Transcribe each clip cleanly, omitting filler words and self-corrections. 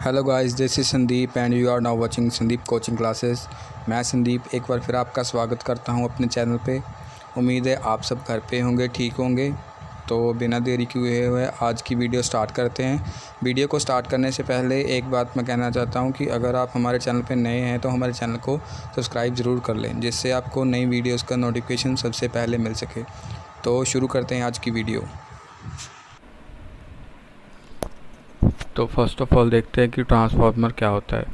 Hello guys, this is Sandeep and you are now watching Sandeep coaching classes. मैं संदीप एक बार फिर आपका स्वागत करता हूं अपने चैनल पे। उम्मीद है आप सब घर पे होंगे, ठीक होंगे। तो बिना देरी किए हुए आज की वीडियो स्टार्ट करते हैं। वीडियो को स्टार्ट करने से पहले एक बात मैं कहना चाहता हूं कि अगर आप हमारे चैनल पे नए हैं तो हमारे चैनल को सब्सक्राइब ज़रूर कर लें, जिससे आपको नई वीडियोज़ का नोटिफिकेशन सबसे पहले मिल सके। तो शुरू करते हैं आज की वीडियो। तो फर्स्ट ऑफ ऑल देखते हैं कि ट्रांसफार्मर क्या होता है।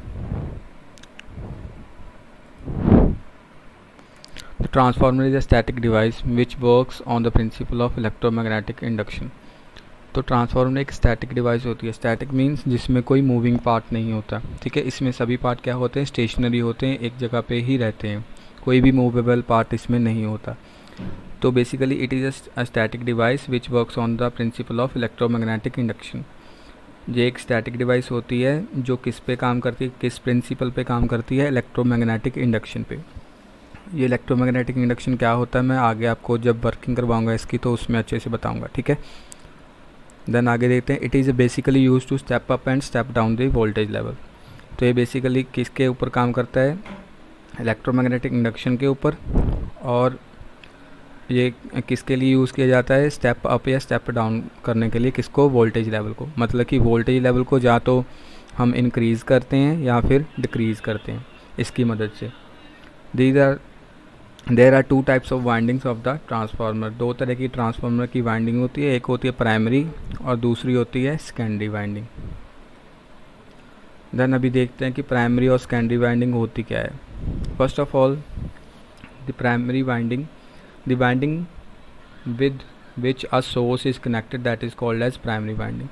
The transformer is a static device which works on the principle of electromagnetic induction. तो ट्रांसफार्मर एक स्टैटिक डिवाइस होती है। स्टैटिक मींस जिसमें कोई मूविंग पार्ट नहीं होता, ठीक है। इसमें सभी पार्ट क्या होते हैं, स्टेशनरी होते हैं, एक जगह पे ही रहते हैं, कोई भी मूवेबल पार्ट इसमें नहीं होता। तो basically it is a static device which works on the principle of electromagnetic induction. ये एक स्टैटिक डिवाइस होती है जो किस पे काम करती है, किस प्रिंसिपल पे काम करती है, इलेक्ट्रोमैग्नेटिक इंडक्शन पे। ये इलेक्ट्रोमैग्नेटिक इंडक्शन क्या होता है मैं आगे आपको जब वर्किंग करवाऊंगा इसकी तो उसमें अच्छे से बताऊंगा, ठीक है। देन आगे देखते हैं। It is basically used to step up and step down the voltage level. तो ये बेसिकली किसके ऊपर काम करता है, इलेक्ट्रोमैग्नेटिक इंडक्शन के ऊपर। और ये किसके लिए यूज़ किया जाता है, स्टेप अप या स्टेप डाउन करने के लिए, किसको, वोल्टेज लेवल को। मतलब कि वोल्टेज लेवल को या तो हम इंक्रीज़ करते हैं या फिर डिक्रीज़ करते हैं इसकी मदद से। There are two types of windings of the transformer. दो तरह की ट्रांसफार्मर की वाइंडिंग होती है, एक होती है प्राइमरी और दूसरी होती है सेकेंडरी वाइंडिंग। देन अभी देखते हैं कि प्राइमरी और सेकेंडरी वाइंडिंग होती क्या है। First of all the primary winding, the winding with which a source is connected that is called as primary winding।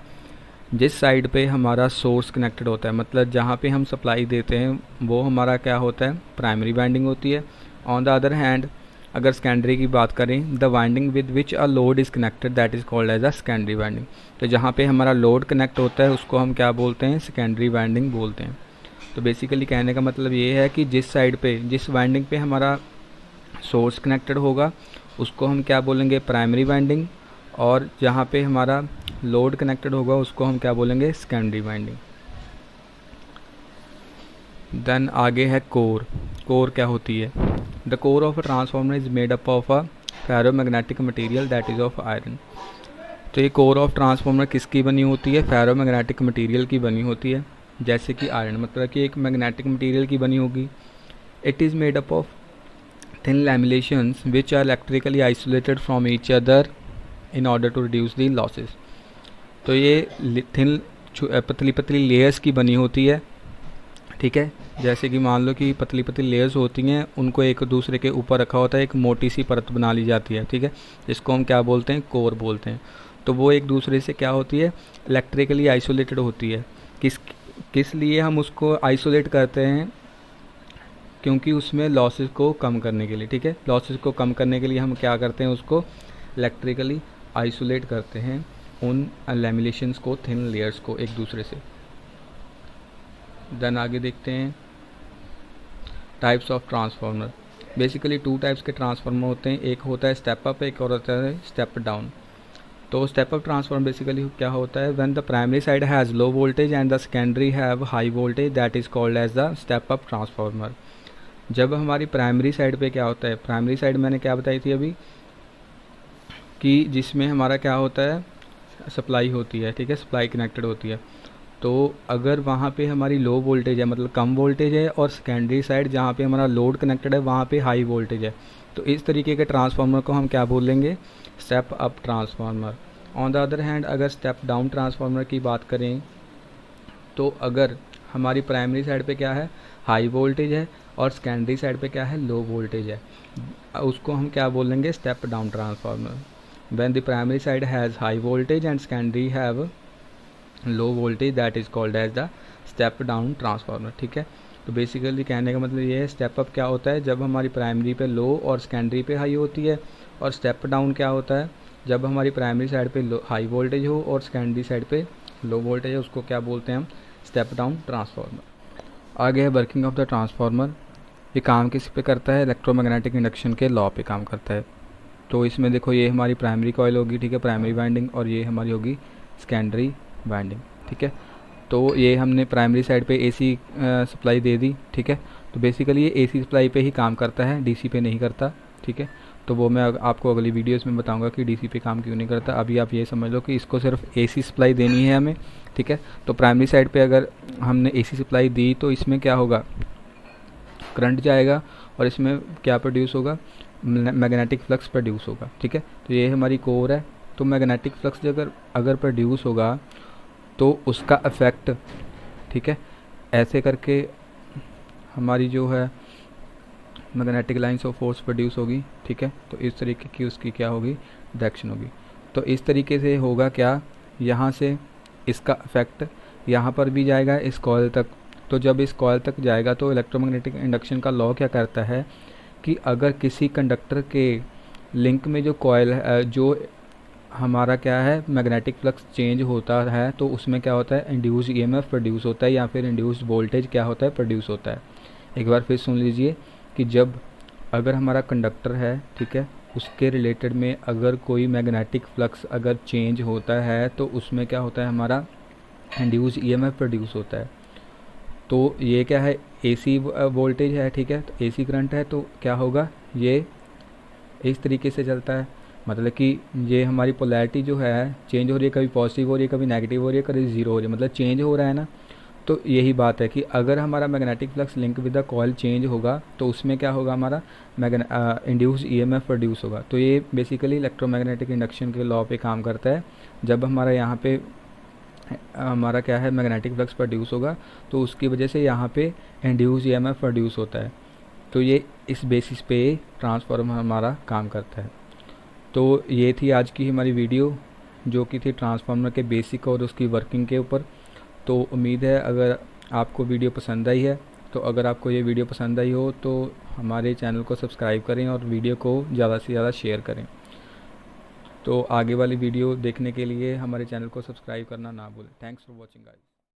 जिस साइड पे हमारा सोर्स कनेक्टेड होता है, मतलब जहाँ पे हम सप्लाई देते हैं वो हमारा क्या होता है, प्राइमरी वाइंडिंग होती है। ऑन द अदर हैंड अगर सेकेंडरी की बात करें, the winding with which a load is connected that is called as a secondary winding. तो जहाँ पे हमारा लोड कनेक्ट होता है उसको हम क्या बोलते हैं, सेकेंडरी वाइंडिंग बोलते हैं। तो बेसिकली कहने का मतलब ये है कि जिस साइड पे, जिस वाइंडिंग पे हमारा सोर्स कनेक्टेड होगा उसको हम क्या बोलेंगे, प्राइमरी वाइंडिंग। और जहाँ पे हमारा लोड कनेक्टेड होगा उसको हम क्या बोलेंगे, सेकेंडरी वाइंडिंग। देन आगे है कोर। कोर क्या होती है, the core of a transformer is made up of a ferromagnetic material that is of iron. तो ये कोर ऑफ ट्रांसफार्मर किसकी बनी होती है, फेरोमैग्नेटिक मटेरियल की बनी होती है, जैसे कि आयरन, मतलब कि एक मैग्नेटिक मटेरियल की बनी होगी। It is made up of thin laminations which are electrically isolated from each other in order to reduce the losses। तो ये थिन पतली पतली लेयर्स की बनी होती है, ठीक है। जैसे कि मान लो कि पतली पतली लेयर्स होती हैं, उनको एक दूसरे के ऊपर रखा होता है, एक मोटी सी परत बना ली जाती है, ठीक है, जिसको हम क्या बोलते हैं, कोर बोलते हैं। तो वो एक दूसरे से क्या होती है, इलेक्ट्रिकली आइसोलेटेड होती है। किस लिए हम उसको आइसोलेट करते हैं, क्योंकि उसमें लॉसेस को कम करने के लिए, ठीक है, लॉसेस को कम करने के लिए हम क्या करते हैं, उसको इलेक्ट्रिकली आइसोलेट करते हैं उन लैमिनेशंस को, थिन लेयर्स को एक दूसरे से। देन आगे देखते हैं types of transformer. Basically two types के ट्रांसफार्मर होते हैं, एक होता है स्टेप अप, एक और होता है स्टेप डाउन। तो स्टेप अप ट्रांसफार्मर बेसिकली क्या होता है, when the primary side has low voltage and the secondary have high voltage that is called as the step up transformer. जब हमारी प्राइमरी साइड पे क्या होता है, प्राइमरी साइड मैंने क्या बताई थी अभी, कि जिसमें हमारा क्या होता है, सप्लाई होती है, ठीक है, सप्लाई कनेक्टेड होती है। तो अगर वहाँ पे हमारी लो वोल्टेज है, मतलब कम वोल्टेज है, और सेकेंडरी साइड जहाँ पे हमारा लोड कनेक्टेड है वहाँ पे हाई वोल्टेज है, तो इस तरीके के ट्रांसफार्मर को हम क्या बोलेंगे, step up transformer. On the other hand अगर स्टेप डाउन ट्रांसफार्मर की बात करें, तो अगर हमारी प्राइमरी साइड पे क्या है, हाई वोल्टेज है, और सेकेंडरी साइड पे क्या है, लो वोल्टेज है, उसको हम क्या बोलेंगे, step down transformer. When the primary side has high voltage and secondary have low voltage that is called as the step down transformer, ठीक है। तो बेसिकली कहने का मतलब ये है, स्टेप अप क्या होता है, जब हमारी प्राइमरी पे लो और सेकेंडरी पे हाई होती है, और स्टेप डाउन क्या होता है, जब हमारी प्राइमरी साइड पे हाई वोल्टेज हो और सेकेंडरी साइड पे लो वोल्टेज है, उसको क्या बोलते हैं हम, स्टेप डाउन ट्रांसफार्मर। आगे है वर्किंग ऑफ द ट्रांसफार्मर। ये काम किस पे करता है, इलेक्ट्रोमैग्नेटिक इंडक्शन के लॉ पे काम करता है। तो इसमें देखो ये हमारी प्राइमरी कॉइल होगी, ठीक है, प्राइमरी वाइंडिंग, और ये हमारी होगी सेकेंडरी वाइंडिंग, ठीक है। तो ये हमने प्राइमरी साइड पे एसी सप्लाई दे दी, ठीक है। तो बेसिकली ये एसी सप्लाई पे ही काम करता है, डीसी पे नहीं करता, ठीक है। तो वो मैं आपको अगली वीडियोस में बताऊंगा कि डीसी पे काम क्यों नहीं करता। अभी आप ये समझ लो कि इसको सिर्फ एसी सप्लाई देनी है हमें, ठीक है। तो प्राइमरी साइड पे अगर हमने एसी सप्लाई दी तो इसमें क्या होगा, करंट जाएगा और इसमें क्या प्रोड्यूस होगा, मैग्नेटिक फ्लक्स प्रोड्यूस होगा, ठीक है। तो ये हमारी कोर है। तो मैग्नेटिक फ्लक्स अगर प्रोड्यूस होगा तो उसका इफ़ेक्ट, ठीक है, ऐसे करके हमारी जो है magnetic lines of force produce होगी, ठीक है। तो इस तरीके की उसकी क्या होगी, डायरेक्शन होगी। तो इस तरीके से होगा क्या, यहाँ से इसका इफ़ेक्ट यहाँ पर भी जाएगा इस कॉइल तक। तो जब इस कॉइल तक जाएगा तो इलेक्ट्रोमैग्नेटिक इंडक्शन का लॉ क्या करता है कि अगर किसी कंडक्टर के लिंक में जो कॉइल है, जो हमारा क्या है मैग्नेटिक फ्लक्स चेंज होता है, तो उसमें क्या होता है, इंड्यूस ईएमएफ प्रोड्यूस होता है या फिर इंड्यूस्ड वोल्टेज क्या होता है, प्रोड्यूस होता है। एक बार फिर सुन लीजिए कि जब अगर हमारा कंडक्टर है, ठीक है, उसके रिलेटेड में अगर कोई मैग्नेटिक फ्लक्स अगर चेंज होता है तो उसमें क्या होता है, हमारा इंड्यूस ईएमएफ प्रोड्यूस होता है। तो ये क्या है, एसी वोल्टेज है, ठीक है, तो एसी करंट है। तो क्या होगा, ये इस तरीके से चलता है, मतलब कि ये हमारी पोलैरिटी जो है चेंज हो रही है, कभी पॉजिटिव हो रही है, कभी नेगेटिव हो रही है, कभी ज़ीरो हो रही है, मतलब चेंज हो रहा है ना। तो यही बात है कि अगर हमारा magnetic flux link with the coil change होगा तो उसमें क्या होगा, हमारा इंड्यूस ईएमएफ प्रोड्यूस होगा। तो ये बेसिकली इलेक्ट्रोमैग्नेटिक इंडक्शन के लॉ पे काम करता है। जब हमारा यहाँ पे हमारा क्या है मैग्नेटिक फ्लक्स प्रोड्यूस होगा तो उसकी वजह से यहाँ पे इंड्यूस ईएमएफ प्रोड्यूस होता है। तो ये इस बेसिस पे ट्रांसफार्मर हमारा काम करता है। तो ये थी आज की हमारी वीडियो जो कि थी ट्रांसफार्मर के बेसिक और उसकी वर्किंग के ऊपर। तो उम्मीद है अगर आपको वीडियो पसंद आई है, तो अगर आपको ये वीडियो पसंद आई हो तो हमारे चैनल को सब्सक्राइब करें और वीडियो को ज़्यादा से ज़्यादा शेयर करें। तो आगे वाली वीडियो देखने के लिए हमारे चैनल को सब्सक्राइब करना ना भूलें। Thanks for watching guys.